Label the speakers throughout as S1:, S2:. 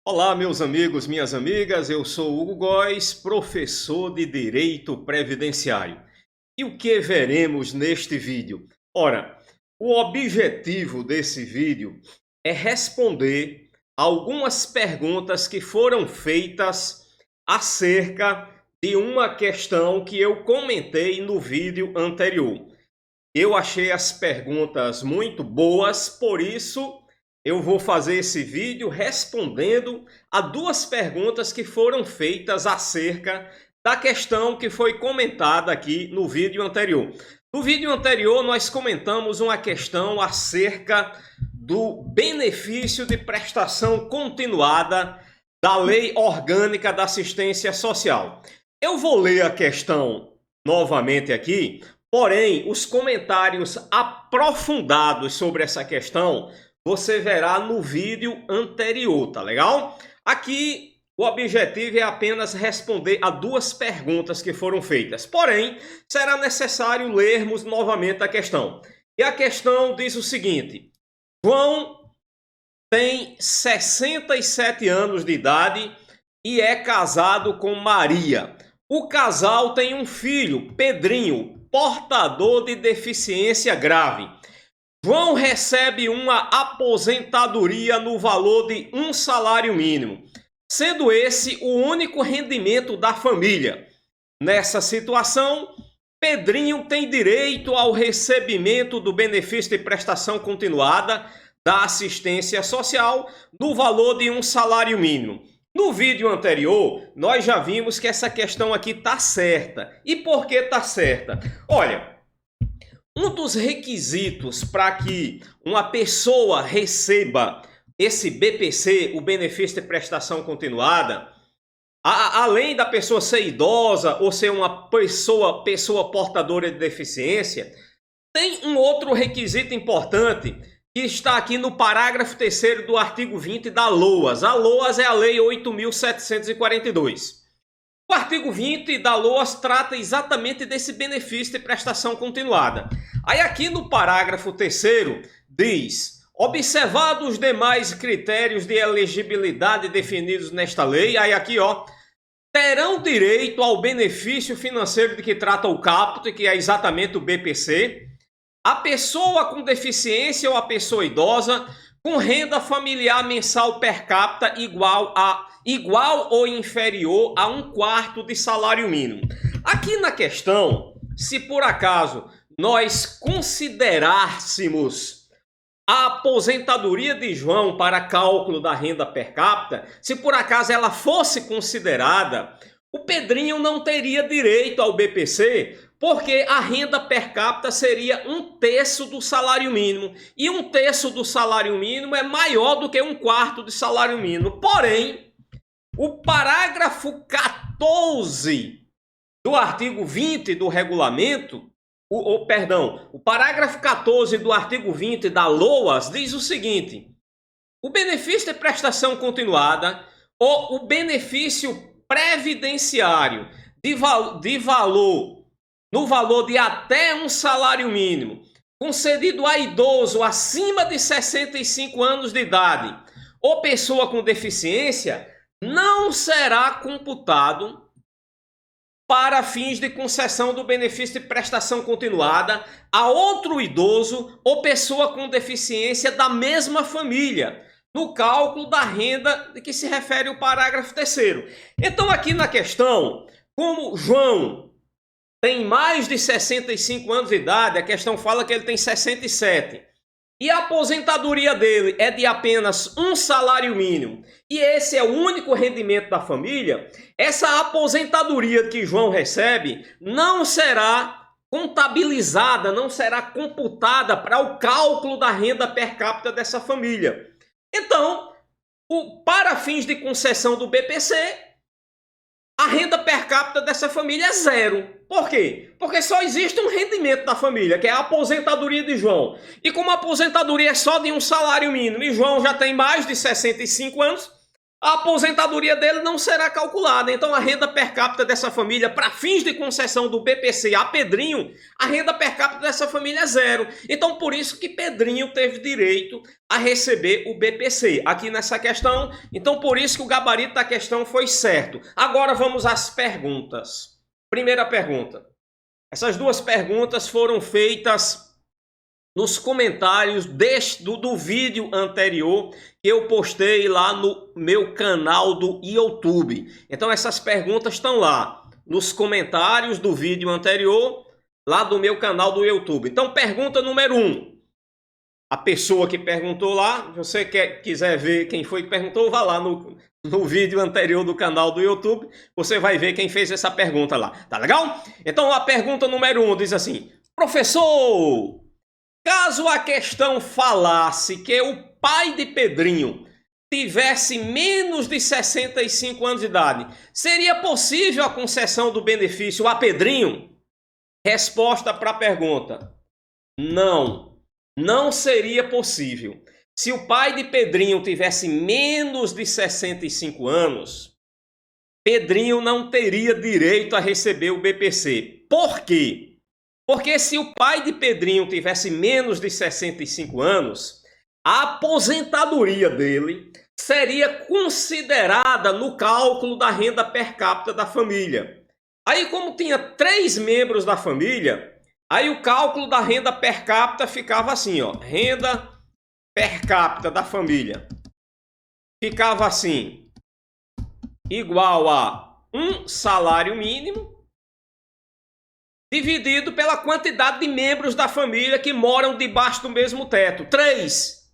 S1: Olá, meus amigos, minhas amigas, eu sou Hugo Góes, professor de Direito Previdenciário. E o que veremos neste vídeo? Ora, o objetivo desse vídeo é responder algumas perguntas que foram feitas acerca de uma questão que eu comentei no vídeo anterior. Eu achei as perguntas muito boas, por isso eu vou fazer esse vídeo respondendo a duas perguntas que foram feitas acerca da questão que foi comentada aqui no vídeo anterior. No vídeo anterior nós comentamos uma questão acerca do benefício de prestação continuada da Lei Orgânica da Assistência Social. Eu vou ler a questão novamente aqui, porém os comentários aprofundados sobre essa questão você verá no vídeo anterior, tá legal? Aqui o objetivo é apenas responder a duas perguntas que foram feitas. Porém, será necessário lermos novamente a questão. E a questão diz o seguinte: João tem 67 anos de idade e é casado com Maria. O casal tem um filho, Pedrinho, portador de deficiência grave. João recebe uma aposentadoria no valor de um salário mínimo, sendo esse o único rendimento da família. Nessa situação, Pedrinho tem direito ao recebimento do benefício de prestação continuada da assistência social no valor de um salário mínimo. No vídeo anterior, nós já vimos que essa questão aqui está certa. E por que está certa? Olha, um dos requisitos para que uma pessoa receba esse BPC, o benefício de prestação continuada, além da pessoa ser idosa ou ser uma pessoa portadora de deficiência, tem um outro requisito importante que está aqui no parágrafo 3º do artigo 20 da LOAS. A LOAS é a Lei 8.742. O artigo 20 da LOAS trata exatamente desse benefício de prestação continuada. Aí aqui no parágrafo 3º diz: observados os demais critérios de elegibilidade definidos nesta lei, aí aqui terão direito ao benefício financeiro de que trata o caput, que é exatamente o BPC, a pessoa com deficiência ou a pessoa idosa com renda familiar mensal per capita igual ou inferior a 1/4 de salário mínimo. Aqui na questão, se por acaso nós considerássemos a aposentadoria de João para cálculo da renda per capita, se por acaso ela fosse considerada, o Pedrinho não teria direito ao BPC, porque a renda per capita seria 1/3 do salário mínimo. E 1/3 do salário mínimo é maior do que 1/4 de salário mínimo. Porém, o parágrafo 14 do artigo 20 do regulamento, o parágrafo 14 do artigo 20 da LOAS diz o seguinte: o benefício de prestação continuada ou o benefício previdenciário no valor de até um salário mínimo, concedido a idoso acima de 65 anos de idade ou pessoa com deficiência, não será computado para fins de concessão do benefício de prestação continuada a outro idoso ou pessoa com deficiência da mesma família, no cálculo da renda de que se refere o parágrafo 3º. Então aqui na questão, como João tem mais de 65 anos de idade, a questão fala que ele tem 67. E a aposentadoria dele é de apenas um salário mínimo. E esse é o único rendimento da família. Essa aposentadoria que João recebe não será contabilizada, não será computada para o cálculo da renda per capita dessa família. Então, para fins de concessão do BPC, a renda per capita dessa família é zero. Por quê? Porque só existe um rendimento da família, que é a aposentadoria de João. E como a aposentadoria é só de um salário mínimo, e João já tem mais de 65 anos, a aposentadoria dele não será calculada. Então a renda per capita dessa família, para fins de concessão do BPC a Pedrinho, a renda per capita dessa família é zero. Então por isso que Pedrinho teve direito a receber o BPC aqui nessa questão. Então por isso que o gabarito da questão foi certo. Agora vamos às perguntas. Primeira pergunta. Essas duas perguntas foram feitas nos comentários do vídeo anterior que eu postei lá no meu canal do YouTube. Então essas perguntas estão lá nos comentários do vídeo anterior, lá do meu canal do YouTube. Então pergunta número 1. A pessoa que perguntou lá, se você quiser ver quem foi que perguntou, vá lá no vídeo anterior do canal do YouTube, você vai ver quem fez essa pergunta lá. Tá legal? Então a pergunta número 1 diz assim: professor, caso a questão falasse que o pai de Pedrinho tivesse menos de 65 anos de idade, seria possível a concessão do benefício a Pedrinho? Resposta para a pergunta: não, não seria possível. Se o pai de Pedrinho tivesse menos de 65 anos, Pedrinho não teria direito a receber o BPC. Por quê? Porque se o pai de Pedrinho tivesse menos de 65 anos, a aposentadoria dele seria considerada no cálculo da renda per capita da família. Aí, como tinha 3 membros da família, aí o cálculo da renda per capita ficava assim, ó, renda per capita da família ficava assim, igual a 1 salário mínimo dividido pela quantidade de membros da família que moram debaixo do mesmo teto, 3.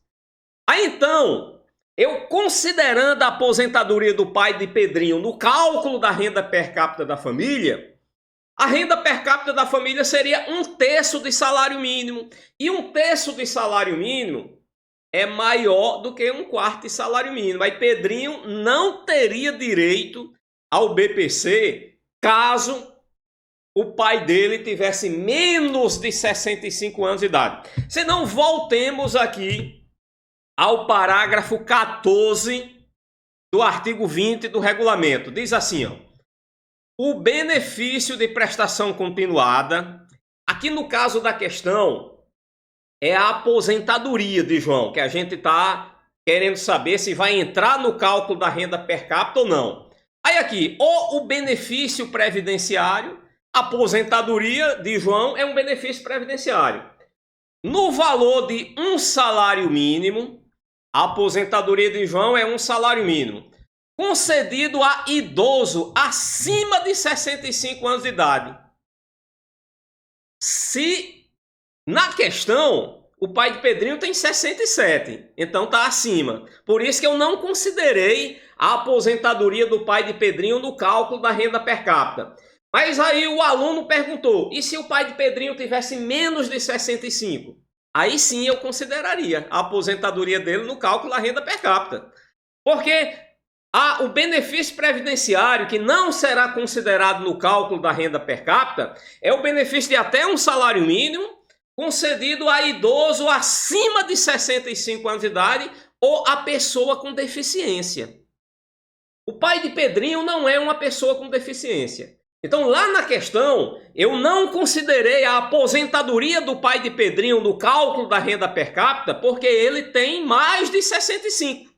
S1: Aí então, eu considerando a aposentadoria do pai de Pedrinho no cálculo da renda per capita da família, a renda per capita da família seria 1/3 de salário mínimo. E 1/3 de salário mínimo é maior do que 1/4 de salário mínimo. Aí Pedrinho não teria direito ao BPC caso o pai dele tivesse menos de 65 anos de idade. Se não, voltemos aqui ao parágrafo 14 do artigo 20 do regulamento. Diz assim, ó: o benefício de prestação continuada, aqui no caso da questão, é a aposentadoria de João, que a gente está querendo saber se vai entrar no cálculo da renda per capita ou não. Aí aqui, ou o benefício previdenciário, a aposentadoria de João é um benefício previdenciário. No valor de 1 salário mínimo, a aposentadoria de João é 1 salário mínimo, concedido a idoso acima de 65 anos de idade. Se na questão o pai de Pedrinho tem 67, então está acima. Por isso que eu não considerei a aposentadoria do pai de Pedrinho no cálculo da renda per capita. Mas aí o aluno perguntou, e se o pai de Pedrinho tivesse menos de 65? Aí sim eu consideraria a aposentadoria dele no cálculo da renda per capita. Porque o benefício previdenciário, que não será considerado no cálculo da renda per capita, é o benefício de até 1 salário mínimo, concedido a idoso acima de 65 anos de idade ou a pessoa com deficiência. O pai de Pedrinho não é uma pessoa com deficiência. Então, lá na questão, eu não considerei a aposentadoria do pai de Pedrinho no cálculo da renda per capita, porque ele tem mais de 65.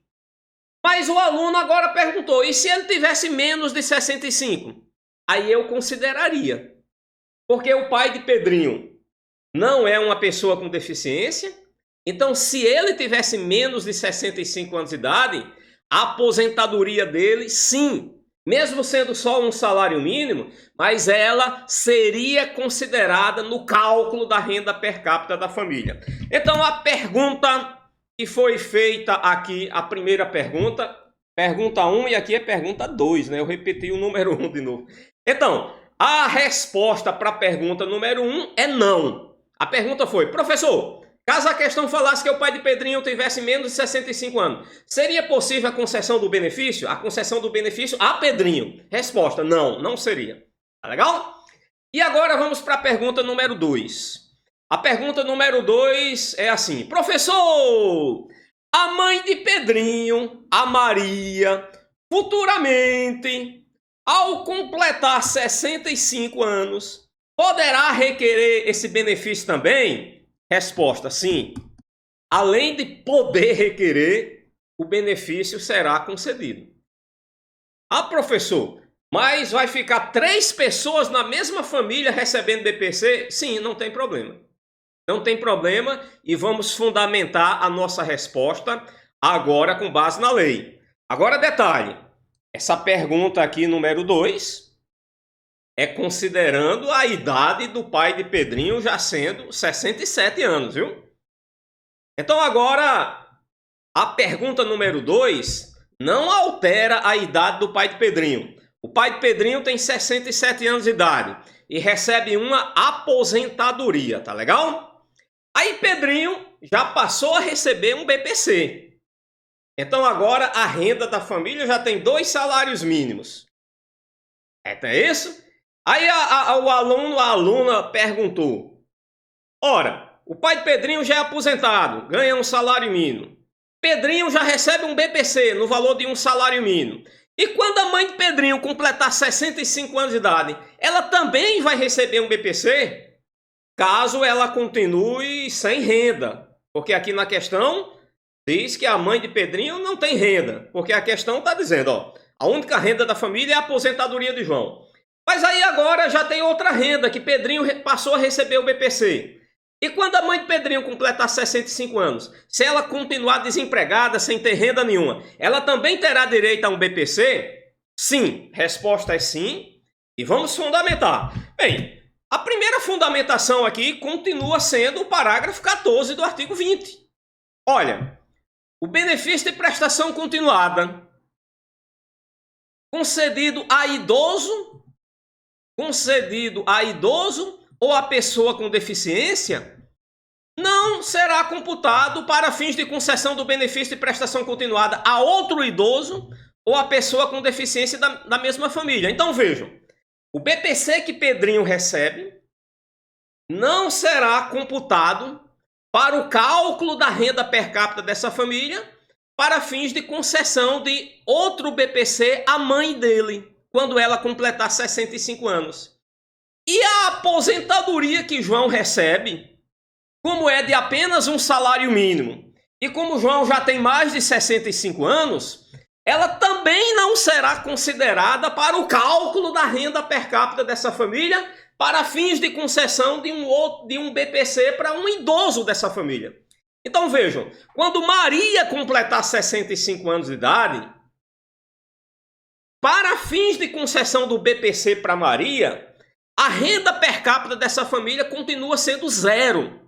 S1: Mas o aluno agora perguntou, e se ele tivesse menos de 65? Aí eu consideraria. Porque o pai de Pedrinho não é uma pessoa com deficiência. Então, se ele tivesse menos de 65 anos de idade, a aposentadoria dele, sim, mesmo sendo só 1 salário mínimo, mas ela seria considerada no cálculo da renda per capita da família. Então, a pergunta que foi feita aqui, a primeira pergunta 1, e aqui é pergunta 2, né? Eu repeti o número 1 de novo. Então, a resposta para a pergunta número 1 é não. A pergunta foi, professor, caso a questão falasse que o pai de Pedrinho tivesse menos de 65 anos, seria possível a concessão do benefício? A concessão do benefício a Pedrinho? Resposta, não, não seria. Tá legal? E agora vamos para a pergunta número 2. A pergunta número 2 é assim, professor, a mãe de Pedrinho, a Maria, futuramente, ao completar 65 anos, poderá requerer esse benefício também? Resposta: sim. Além de poder requerer, o benefício será concedido. Ah, professor, mas vai ficar 3 pessoas na mesma família recebendo BPC? Sim, não tem problema. Não tem problema e vamos fundamentar a nossa resposta agora com base na lei. Agora detalhe, essa pergunta aqui número 2 é considerando a idade do pai de Pedrinho já sendo 67 anos, viu? Então agora a pergunta número 2 não altera a idade do pai de Pedrinho. O pai de Pedrinho tem 67 anos de idade e recebe uma aposentadoria, tá legal? Aí Pedrinho já passou a receber um BPC. Então agora a renda da família já tem 2 salários mínimos. É isso? Aí o aluno, a aluna perguntou: ora, o pai de Pedrinho já é aposentado, ganha um salário mínimo. Pedrinho já recebe um BPC no valor de um salário mínimo. E quando a mãe de Pedrinho completar 65 anos de idade, ela também vai receber um BPC? Caso ela continue sem renda. Porque aqui na questão diz que a mãe de Pedrinho não tem renda. Porque a questão está dizendo, ó, a única renda da família é a aposentadoria de João. Mas aí agora já tem outra renda que Pedrinho passou a receber o BPC. E quando a mãe de Pedrinho completar 65 anos, se ela continuar desempregada, sem ter renda nenhuma, ela também terá direito a um BPC? Sim. Resposta é sim. E vamos fundamentar. Bem, a primeira fundamentação aqui continua sendo o parágrafo 14 do artigo 20. Olha, o benefício de prestação continuada concedido a idoso ou a pessoa com deficiência não será computado para fins de concessão do benefício de prestação continuada a outro idoso ou a pessoa com deficiência da mesma família. Então vejam, o BPC que Pedrinho recebe não será computado para o cálculo da renda per capita dessa família para fins de concessão de outro BPC à mãe dele, quando ela completar 65 anos. E a aposentadoria que João recebe, como é de apenas um salário mínimo, e como João já tem mais de 65 anos, ela também não será considerada para o cálculo da renda per capita dessa família para fins de concessão de um BPC para um idoso dessa família. Então vejam, quando Maria completar 65 anos de idade, para fins de concessão do BPC para Maria, a renda per capita dessa família continua sendo 0.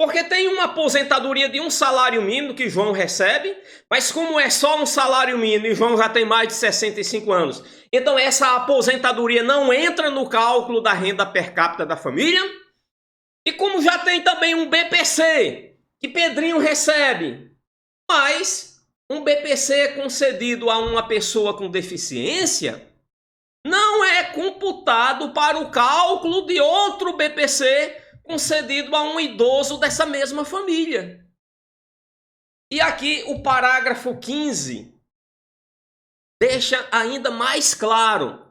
S1: Porque tem uma aposentadoria de um salário mínimo que João recebe, mas como é só um salário mínimo e João já tem mais de 65 anos, então essa aposentadoria não entra no cálculo da renda per capita da família. E como já tem também um BPC que Pedrinho recebe, mas um BPC concedido a uma pessoa com deficiência não é computado para o cálculo de outro BPC concedido a um idoso dessa mesma família. E aqui o parágrafo 15 deixa ainda mais claro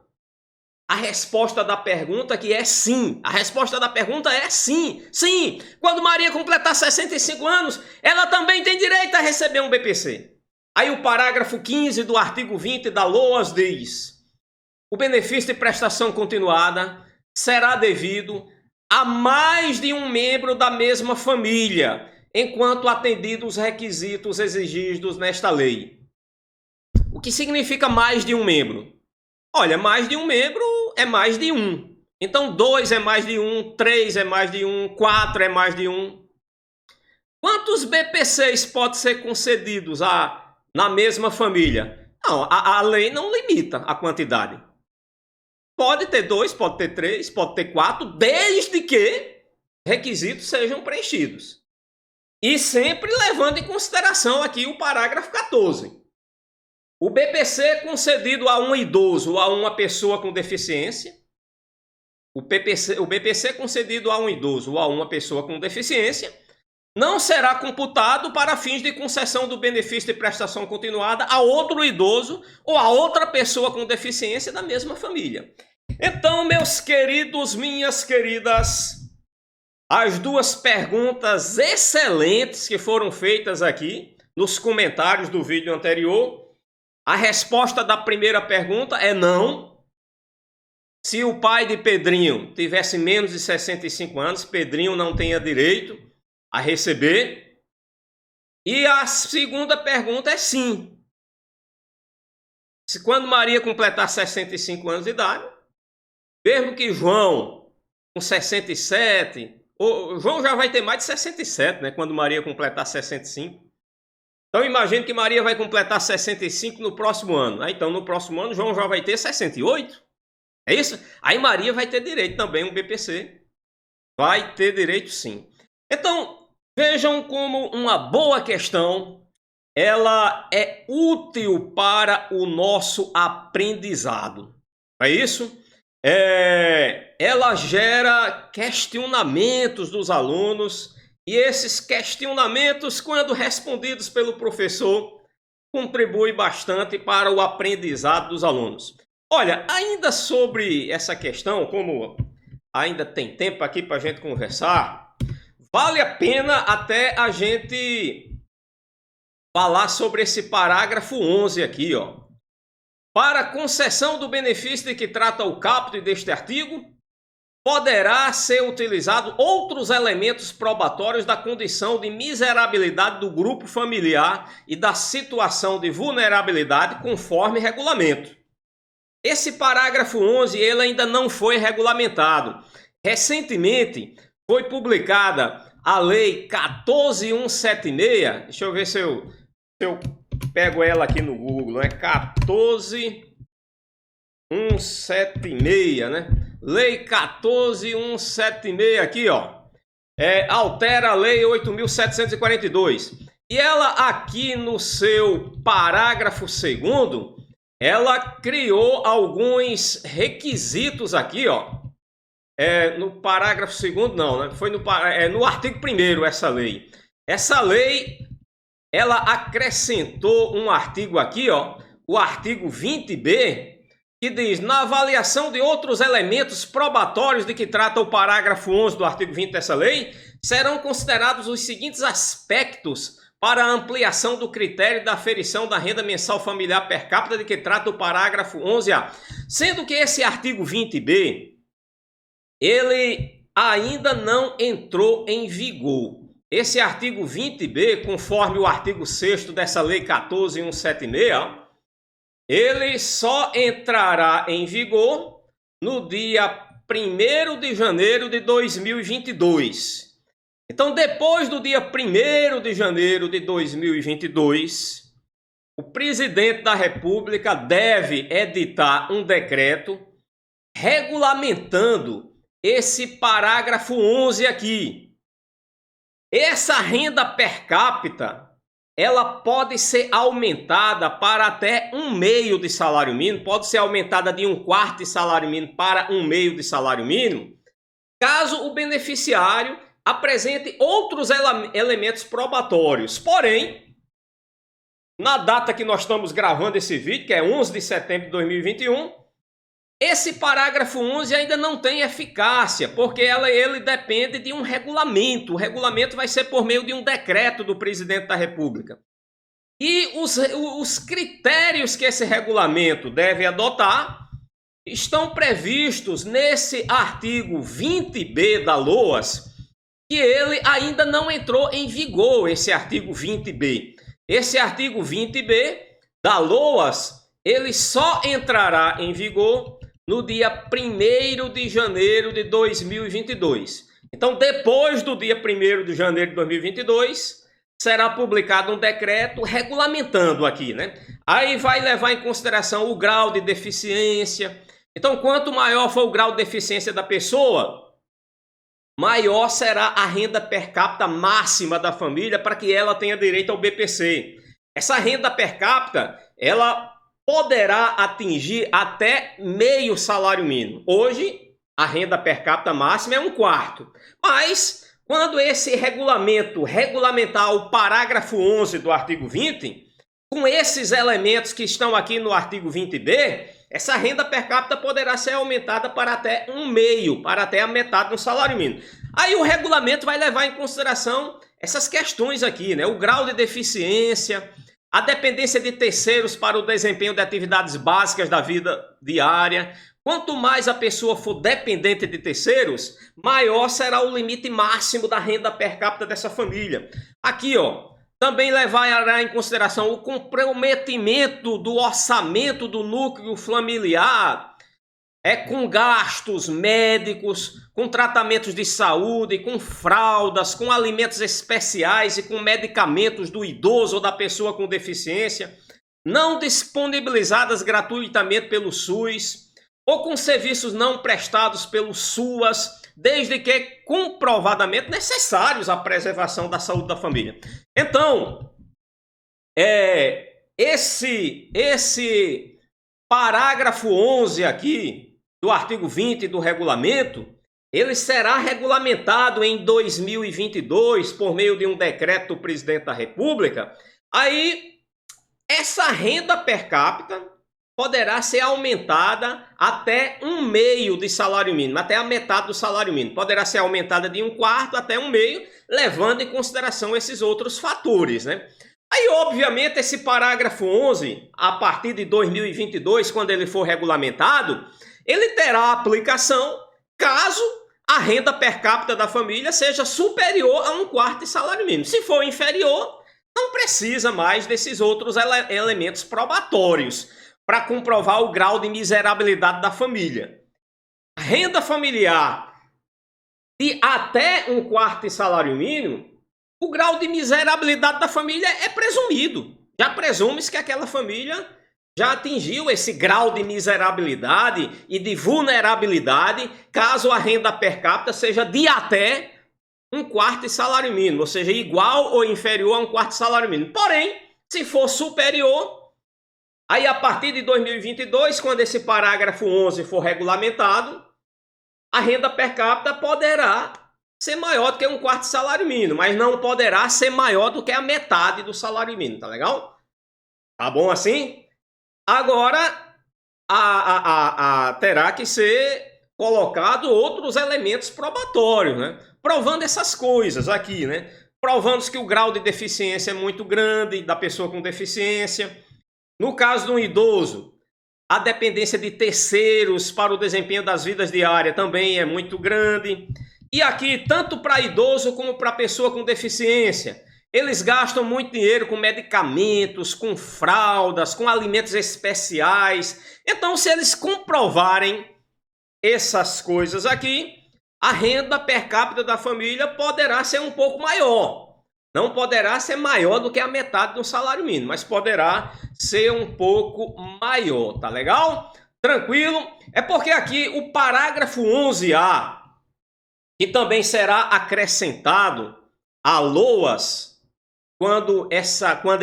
S1: a resposta da pergunta, que é sim. A resposta da pergunta é sim. Sim, quando Maria completar 65 anos, ela também tem direito a receber um BPC. Aí o parágrafo 15 do artigo 20 da LOAS diz: o benefício de prestação continuada será devido a mais de um membro da mesma família, enquanto atendidos os requisitos exigidos nesta lei. O que significa mais de um membro? Olha, mais de um membro é mais de um. Então 2 é mais de um, 3 é mais de um, 4 é mais de um. Quantos BPCs podem ser concedidos na mesma família? Não, a lei não limita a quantidade. Pode ter 2, pode ter 3, pode ter 4, desde que requisitos sejam preenchidos. E sempre levando em consideração aqui o parágrafo 14. O BPC concedido a um idoso ou a uma pessoa com deficiência, o BPC concedido a um idoso ou a uma pessoa com deficiência, não será computado para fins de concessão do benefício de prestação continuada a outro idoso ou a outra pessoa com deficiência da mesma família. Então, meus queridos, minhas queridas, as duas perguntas excelentes que foram feitas aqui nos comentários do vídeo anterior, a resposta da primeira pergunta é não. Se o pai de Pedrinho tivesse menos de 65 anos, Pedrinho não tenha direito a receber. E a segunda pergunta é sim. Se quando Maria completar 65 anos de idade, mesmo que João com 67, o João já vai ter mais de 67, né, quando Maria completar 65. Então imagine que Maria vai completar 65 no próximo ano. Então no próximo ano João já vai ter 68. É isso? Aí Maria vai ter direito também um BPC. Vai ter direito sim. Então vejam como uma boa questão, ela é útil para o nosso aprendizado. É isso? Ela gera questionamentos dos alunos e esses questionamentos, quando respondidos pelo professor, contribuem bastante para o aprendizado dos alunos. Olha, ainda sobre essa questão, como ainda tem tempo aqui para a gente conversar, vale a pena até a gente falar sobre esse parágrafo 11 aqui, ó. Para concessão do benefício de que trata o caput deste artigo, poderá ser utilizado outros elementos probatórios da condição de miserabilidade do grupo familiar e da situação de vulnerabilidade conforme regulamento. Esse parágrafo 11 ele ainda não foi regulamentado. Recentemente foi publicada a Lei 14.176, deixa eu ver se eu pego ela aqui no Google, né? 14.176, né? Lei 14.176 aqui, ó. Altera a Lei 8.742. E ela aqui no seu parágrafo 2º, ela criou alguns requisitos aqui, ó. No parágrafo 2º não, né? Foi no artigo 1º essa lei. Essa lei, ela acrescentou um artigo aqui, ó, o artigo 20b, que diz: na avaliação de outros elementos probatórios de que trata o parágrafo 11 do artigo 20 dessa lei, serão considerados os seguintes aspectos para a ampliação do critério da aferição da renda mensal familiar per capita de que trata o parágrafo 11A. Sendo que esse artigo 20b, ele ainda não entrou em vigor. Esse artigo 20b, conforme o artigo 6º dessa Lei 14.176, ele só entrará em vigor no dia 1º de janeiro de 2022. Então, depois do dia 1º de janeiro de 2022, o presidente da República deve editar um decreto regulamentando esse parágrafo 11 aqui. Essa renda per capita, ela pode ser aumentada para até 1/2 de salário mínimo, pode ser aumentada de 1/4 de salário mínimo para 1/2 de salário mínimo, caso o beneficiário apresente outros elementos probatórios. Porém, na data que nós estamos gravando esse vídeo, que é 11 de setembro de 2021, esse parágrafo 11 ainda não tem eficácia, porque ele depende de um regulamento. O regulamento vai ser por meio de um decreto do presidente da República. E os critérios que esse regulamento deve adotar estão previstos nesse artigo 20b da LOAS, que ele ainda não entrou em vigor, esse artigo 20b. Esse artigo 20b da LOAS, ele só entrará em vigor no dia 1º de janeiro de 2022. Então, depois do dia 1º de janeiro de 2022, será publicado um decreto regulamentando aqui, né? Aí vai levar em consideração o grau de deficiência. Então, quanto maior for o grau de deficiência da pessoa, maior será a renda per capita máxima da família para que ela tenha direito ao BPC. Essa renda per capita, ela poderá atingir até meio salário mínimo. Hoje, a renda per capita máxima é 1/4. Mas quando esse regulamento regulamentar o parágrafo 11 do artigo 20, com esses elementos que estão aqui no artigo 20b, essa renda per capita poderá ser aumentada para até 1,5, para até a metade do salário mínimo. Aí o regulamento vai levar em consideração essas questões aqui, né? O grau de deficiência, a dependência de terceiros para o desempenho de atividades básicas da vida diária. Quanto mais a pessoa for dependente de terceiros, maior será o limite máximo da renda per capita dessa família. Aqui, ó, também levará em consideração o comprometimento do orçamento do núcleo familiar, com gastos médicos, com tratamentos de saúde, com fraldas, com alimentos especiais e com medicamentos do idoso ou da pessoa com deficiência, não disponibilizadas gratuitamente pelo SUS, ou com serviços não prestados pelo SUAS, desde que comprovadamente necessários à preservação da saúde da família. Então, esse parágrafo 11 aqui, do artigo 20 do regulamento, ele será regulamentado em 2022 por meio de um decreto do presidente da República. Aí, essa renda per capita poderá ser aumentada até 1,5 de salário mínimo, até a metade do salário mínimo. Poderá ser aumentada de 1/4 até 1,5, levando em consideração esses outros fatores, né? Aí, obviamente, esse parágrafo 11, a partir de 2022, quando ele for regulamentado, ele terá aplicação caso a renda per capita da família seja superior a 1/4 de salário mínimo. Se for inferior, não precisa mais desses outros elementos probatórios para comprovar o grau de miserabilidade da família. A renda familiar de até 1/4 de salário mínimo, o grau de miserabilidade da família é presumido. Já presume-se que aquela família já atingiu esse grau de miserabilidade e de vulnerabilidade caso a renda per capita seja de até 1/4 de salário mínimo, ou seja, igual ou inferior a 1/4 de salário mínimo. Porém, se for superior, aí a partir de 2022, quando esse parágrafo 11 for regulamentado, a renda per capita poderá ser maior do que 1/4 de salário mínimo, mas não poderá ser maior do que a metade do salário mínimo, tá legal? Tá bom assim? Agora, terá que ser colocado outros elementos probatórios, né? Provando essas coisas aqui, né? Provando que o grau de deficiência é muito grande da pessoa com deficiência. No caso de um idoso, a dependência de terceiros para o desempenho das vidas diárias também é muito grande. E aqui, tanto para idoso como para pessoa com deficiência, eles gastam muito dinheiro com medicamentos, com fraldas, com alimentos especiais. Então, se eles comprovarem essas coisas aqui, a renda per capita da família poderá ser um pouco maior. Não poderá ser maior do que a metade do salário mínimo, mas poderá ser um pouco maior, tá legal? Tranquilo? É porque aqui o parágrafo 11A, que também será acrescentado a LOAS, quando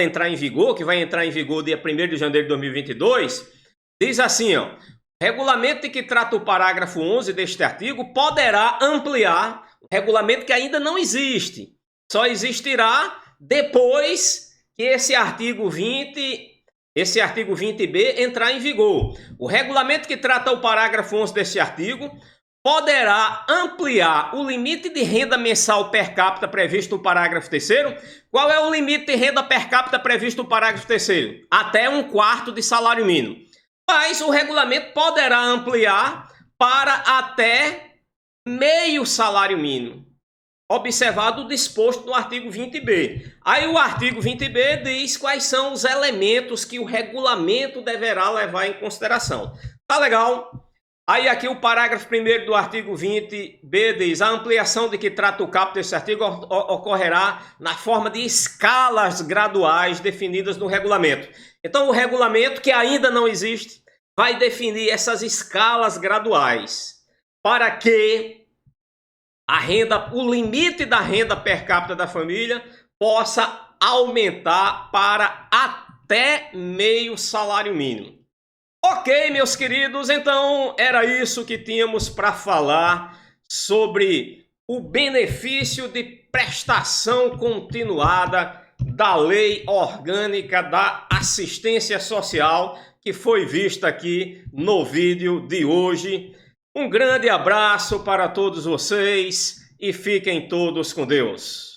S1: entrar em vigor, que vai entrar em vigor dia 1º de janeiro de 2022, diz assim, ó: regulamento que trata o parágrafo 11 deste artigo poderá ampliar o regulamento que ainda não existe. Só existirá depois que esse artigo 20b entrar em vigor. O regulamento que trata o parágrafo 11 desse artigo poderá ampliar o limite de renda mensal per capita previsto no parágrafo 3º. Qual é o limite de renda per capita previsto no parágrafo 3º? Até 1/4 de salário mínimo. Mas o regulamento poderá ampliar para até meio salário mínimo, observado o disposto no artigo 20b. Aí o artigo 20b diz quais são os elementos que o regulamento deverá levar em consideração. Tá legal? Aí aqui o parágrafo 1º do artigo 20b diz: a ampliação de que trata o caput desse artigo ocorrerá na forma de escalas graduais definidas no regulamento. Então o regulamento, que ainda não existe, vai definir essas escalas graduais para que o limite da renda per capita da família possa aumentar para até meio salário mínimo. Ok, meus queridos, então era isso que tínhamos para falar sobre o benefício de prestação continuada da Lei Orgânica da Assistência Social, que foi vista aqui no vídeo de hoje. Um grande abraço para todos vocês e fiquem todos com Deus.